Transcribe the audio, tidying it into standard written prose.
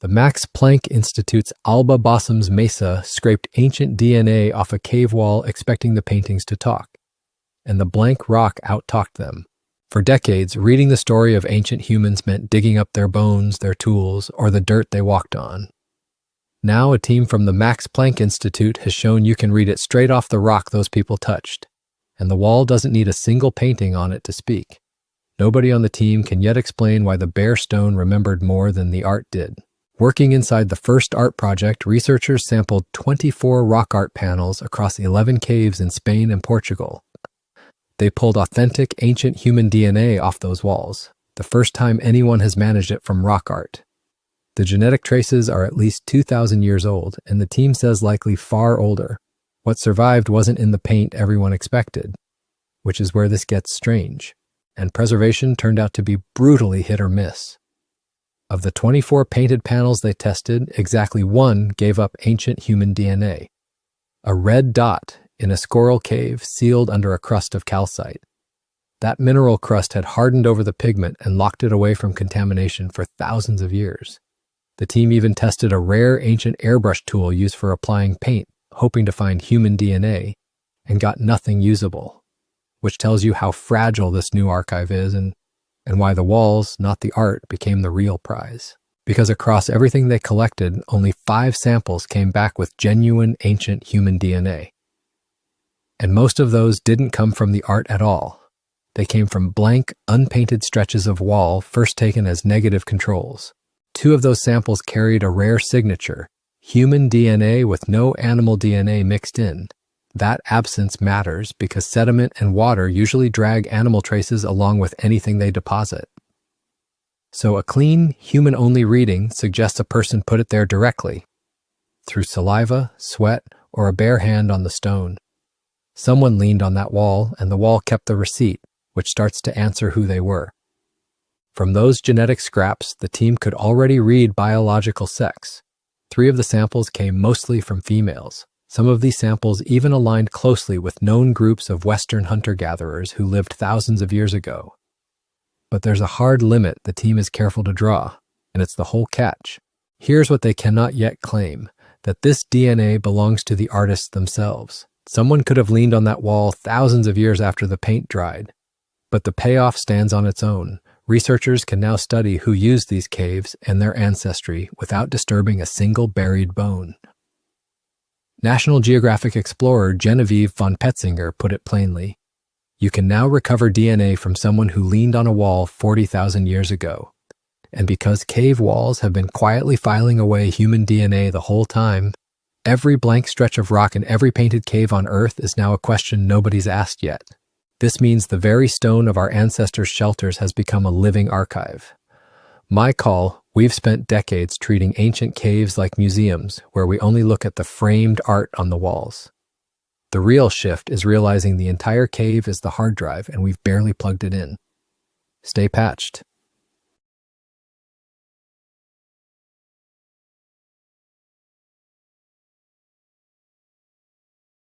The Max Planck Institute's Alba Bossoms Mesa scraped ancient DNA off a cave wall expecting the paintings to talk, and the blank rock out-talked them. For decades, reading the story of ancient humans meant digging up their bones, their tools, or the dirt they walked on. Now a team from the Max Planck Institute has shown you can read it straight off the rock those people touched, and the wall doesn't need a single painting on it to speak. Nobody on the team can yet explain why the bare stone remembered more than the art did. Working inside the first art project, researchers sampled 24 rock art panels across 11 caves in Spain and Portugal. They pulled authentic ancient human DNA off those walls, the first time anyone has managed it from rock art. The genetic traces are at least 2,000 years old, and the team says likely far older. What survived wasn't in the paint everyone expected, which is where this gets strange, and preservation turned out to be brutally hit or miss. Of the 24 painted panels they tested, exactly one gave up ancient human DNA. A red dot in a Escoural cave sealed under a crust of calcite. That mineral crust had hardened over the pigment and locked it away from contamination for thousands of years. The team even tested a rare ancient airbrush tool used for applying paint, hoping to find human DNA, and got nothing usable, which tells you how fragile this new archive is and why the walls, not the art, became the real prize. Because across everything they collected, only 5 samples came back with genuine ancient human DNA. And most of those didn't come from the art at all. They came from blank, unpainted stretches of wall first taken as negative controls. 2 of those samples carried a rare signature, human DNA with no animal DNA mixed in. That absence matters because sediment and water usually drag animal traces along with anything they deposit. So a clean, human-only reading suggests a person put it there directly, through saliva, sweat, or a bare hand on the stone. Someone leaned on that wall, and the wall kept the receipt, which starts to answer who they were. From those genetic scraps, the team could already read biological sex. 3 of the samples came mostly from females. Some of these samples even aligned closely with known groups of Western hunter-gatherers who lived thousands of years ago. But there's a hard limit the team is careful to draw, and it's the whole catch. Here's what they cannot yet claim, that this DNA belongs to the artists themselves. Someone could have leaned on that wall thousands of years after the paint dried. But the payoff stands on its own. Researchers can now study who used these caves and their ancestry without disturbing a single buried bone. National Geographic explorer Genevieve von Petzinger put it plainly. You can now recover DNA from someone who leaned on a wall 40,000 years ago. And because cave walls have been quietly filing away human DNA the whole time, every blank stretch of rock in every painted cave on Earth is now a question nobody's asked yet. This means the very stone of our ancestors' shelters has become a living archive. My call, we've spent decades treating ancient caves like museums where we only look at the framed art on the walls. The real shift is realizing the entire cave is the hard drive and we've barely plugged it in. Stay patched.